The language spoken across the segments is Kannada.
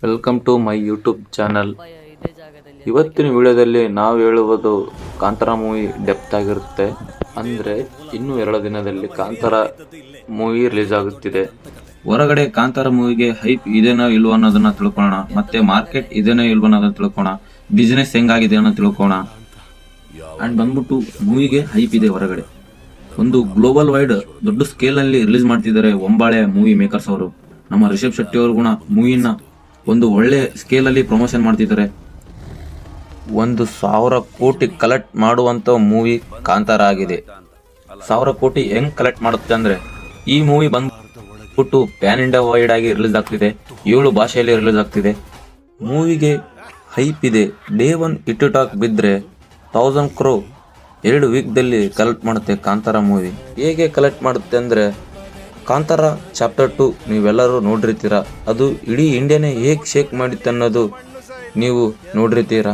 Welcome to my YouTube channel. ಇವತ್ತಿನ ವಿಡಿಯೋದಲ್ಲಿ ನಾವು ಹೇಳುವುದು ಕಾಂತಾರ ಮೂವಿ ಡೆಪ್ತ್ ಆಗಿರುತ್ತೆ. ಅಂದರೆ ಇನ್ನೂ 2 ದಿನದಲ್ಲಿ ಕಾಂತಾರ ಮೂವಿ ರಿಲೀಸ್ ಆಗುತ್ತಿದೆ. ಹೊರಗಡೆ ಕಾಂತಾರ ಮೂವಿಗೆ ಹೈಪ್ ಇದೇನೋ ಇಲ್ವೋ ಅನ್ನೋದನ್ನ ತಿಳ್ಕೊಳ್ಳೋಣ. ಮತ್ತೆ ಮಾರ್ಕೆಟ್ ಇದೇನೋ ಇಲ್ವೋ ಅನ್ನೋದನ್ನ ತಿಳ್ಕೊಳ್ಳೋಣ. ಬಿಸಿನೆಸ್ ಹೆಂಗಾಗಿದೆ ಅನ್ನೋ ತಿಳ್ಕೊಳ್ಳೋಣ. ಅಂಡ್ ಬಂದ್ಬಿಟ್ಟು ಮೂವಿಗೆ ಹೈಪ್ ಇದೆ ಹೊರಗಡೆ. ಒಂದು ಗ್ಲೋಬಲ್ ವೈಡ್ ದೊಡ್ಡ ಸ್ಕೇಲ್ ನಲ್ಲಿ ರಿಲೀಸ್ ಮಾಡ್ತಿದ್ದಾರೆ ಒಂಬಾಳೆ ಮೂವಿ ಮೇಕರ್ಸ್ ಅವರು. ನಮ್ಮ ರಿಷಬ್ ಶೆಟ್ಟಿ ಅವರು ಕೂಡ ಮೂವಿನ ಒಂದು ಒಳ್ಳೆ ಸ್ಕೇಲ್ ಅಲ್ಲಿ ಪ್ರಮೋಷನ್ ಮಾಡ್ತಿದ್ದಾರೆ. 1,000 ಕೋಟಿ ಕಲೆಕ್ಟ್ ಮಾಡುವಂತ ಮೂವಿ ಕಾಂತಾರ ಆಗಿದೆ. 1,000 ಕೋಟಿ ಹೆಂಗ್ ಕಲೆಕ್ಟ್ ಮಾಡುತ್ತೆ ಅಂದ್ರೆ, ಈ ಮೂವಿ ಬಂದ್ಬಿಟ್ಟು ಪ್ಯಾನ್ ಇಂಡಿಯಾ ವೈಡ್ ಆಗಿ ರಿಲೀಸ್ ಆಗ್ತಿದೆ. 7 ಭಾಷೆಯಲ್ಲಿ ರಿಲೀಸ್ ಆಗ್ತಿದೆ. ಮೂವಿಗೆ ಹೈಪ್ ಇದೆ. ಡೇ 1 ಹಿಟ್ ಟಾಕ್ ಬಿದ್ರೆ 1000 crore 2 ವೀಕ್ದಲ್ಲಿ ಕಲೆಕ್ಟ್ ಮಾಡುತ್ತೆ ಕಾಂತಾರ ಮೂವಿ. ಹೇಗೆ ಕಲೆಕ್ಟ್ ಮಾಡುತ್ತೆ ಅಂದ್ರೆ, ಕಾಂತಾರ ಚಾಪ್ಟರ್ 2 ನೀವೆಲ್ಲರೂ ನೋಡಿರ್ತೀರ. ಅದು ಇಡೀ ಇಂಡಿಯಾನೇ ಹೇಗೆ ಶೇಕ್ ಮಾಡಿತ್ತು ಅನ್ನೋದು ನೀವು ನೋಡಿರ್ತೀರ.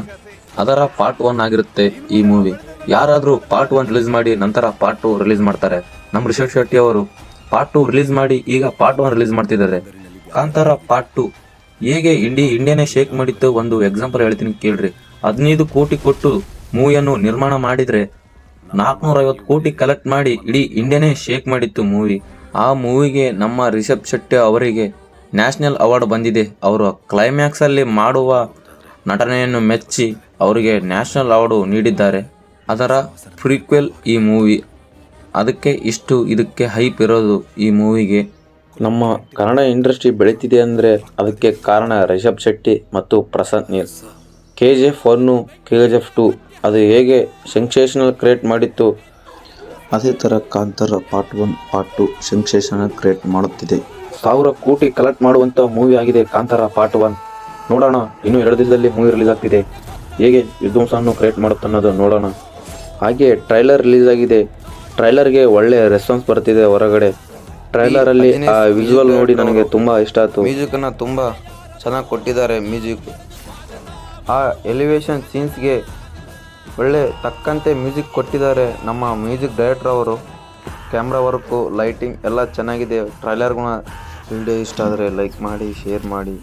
ಅದರ ಪಾರ್ಟ್ 1 ಆಗಿರುತ್ತೆ ಈ ಮೂವಿ. ಯಾರಾದರೂ ಪಾರ್ಟ್ 1 ರಿಲೀಸ್ ಮಾಡಿ ನಂತರ ಪಾರ್ಟ್ 2 ರಿಲೀಸ್ ಮಾಡ್ತಾರೆ. ನಮ್ಮ ರಿಷಬ್ ಶೆಟ್ಟಿ ಅವರು ಪಾರ್ಟ್ 2 ರಿಲೀಸ್ ಮಾಡಿ ಈಗ ಪಾರ್ಟ್ 1 ರಿಲೀಸ್ ಮಾಡ್ತಿದ್ದಾರೆ. ಕಾಂತಾರ ಪಾರ್ಟ್ 2 ಹೇಗೆ ಇಂಡಿಯಾನೇ ಶೇಕ್ ಮಾಡಿತ್ತು ಒಂದು ಎಕ್ಸಾಂಪಲ್ ಹೇಳ್ತೀನಿ ಕೇಳ್ರಿ. 15 ಕೋಟಿ ಕೊಟ್ಟು ಮೂವಿಯನ್ನು ನಿರ್ಮಾಣ ಮಾಡಿದ್ರೆ 450 ಕೋಟಿ ಕಲೆಕ್ಟ್ ಮಾಡಿ ಇಡೀ ಇಂಡಿಯಾನೇ ಶೇಕ್ ಮಾಡಿತ್ತು ಮೂವಿ. ಆ ಮೂವಿಗೆ ನಮ್ಮ ರಿಷಬ್ ಶೆಟ್ಟಿ ಅವರಿಗೆ ನ್ಯಾಷನಲ್ ಅವಾರ್ಡ್ ಬಂದಿದೆ. ಅವರು ಕ್ಲೈಮ್ಯಾಕ್ಸ್ ಅಲ್ಲಿ ಮಾಡುವ ನಟನೆಯನ್ನು ಮೆಚ್ಚಿ ಅವರಿಗೆ ನ್ಯಾಷನಲ್ ಅವಾರ್ಡು ನೀಡಿದ್ದಾರೆ. ಅದರ ಪ್ರೀಕ್ವೆಲ್ ಈ ಮೂವಿ. ಅದಕ್ಕೆ ಇದಕ್ಕೆ ಹೈಪ್ ಇರೋದು ಈ ಮೂವಿಗೆ. ನಮ್ಮ ಕನ್ನಡ ಇಂಡಸ್ಟ್ರಿ ಬೆಳೀತಿದೆ ಅಂದರೆ ಅದಕ್ಕೆ ಕಾರಣ ರಿಷಬ್ ಶೆಟ್ಟಿ ಮತ್ತು ಪ್ರಶಾಂತ್ ನೀಲ್. KGF 1, KGF 2 ಅದು ಹೇಗೆ ಸೆನ್ಸೇಷನಲ್ ಕ್ರಿಯೇಟ್ ಮಾಡಿತ್ತು, ಅದೇ ಥರ Kantara part 1 part 2 sensational create ಮಾಡುತ್ತಿದೆ. 1,000 ಕೋಟಿ ಕಲೆಕ್ಟ್ ಮಾಡುವಂಥ ಮೂವಿ ಆಗಿದೆ ಕಾಂತಾರ ಪಾರ್ಟ್ 1. ನೋಡೋಣ, ಇನ್ನೂ 2 ದಿನದಲ್ಲಿ ಮೂವಿ ರಿಲೀಸ್ ಆಗ್ತಿದೆ. ಹೇಗೆ ವಿಧ್ವಂಸವನ್ನು ಕ್ರಿಯೇಟ್ ಮಾಡುತ್ತೆ ಅನ್ನೋದು ನೋಡೋಣ. ಹಾಗೆ ಟ್ರೈಲರ್ ರಿಲೀಸ್ ಆಗಿದೆ. ಟ್ರೈಲರ್ಗೆ ಒಳ್ಳೆ ರೆಸ್ಪಾನ್ಸ್ ಬರ್ತಿದೆ ಹೊರಗಡೆ. ಟ್ರೈಲರಲ್ಲಿ ಆ ವಿಜುವಲ್ ನೋಡಿ ನನಗೆ ತುಂಬ ಇಷ್ಟ ಆಯಿತು. ಮ್ಯೂಸಿಕನ್ನು ತುಂಬ ಚೆನ್ನಾಗಿ ಕೊಟ್ಟಿದ್ದಾರೆ. ಮ್ಯೂಸಿಕ್ ಆ ಎಲಿವೇಶನ್ ಸೀನ್ಸ್ಗೆ ಒಳ್ಳೆ ತಕ್ಕಂತೆ ಮ್ಯೂಸಿಕ್ ಕೊಟ್ಟಿದ್ದಾರೆ ನಮ್ಮ ಮ್ಯೂಸಿಕ್ ಡೈರೆಕ್ಟರ್ ಅವರು. ಕ್ಯಾಮ್ರಾ ವರ್ಕು, ಲೈಟಿಂಗ್ ಎಲ್ಲ ಚೆನ್ನಾಗಿದೆ. ಟ್ರೈಲರ್ಗಳ ವಿಡಿಯೋ ಇಷ್ಟ ಆದರೆ ಲೈಕ್ ಮಾಡಿ, ಶೇರ್ ಮಾಡಿ.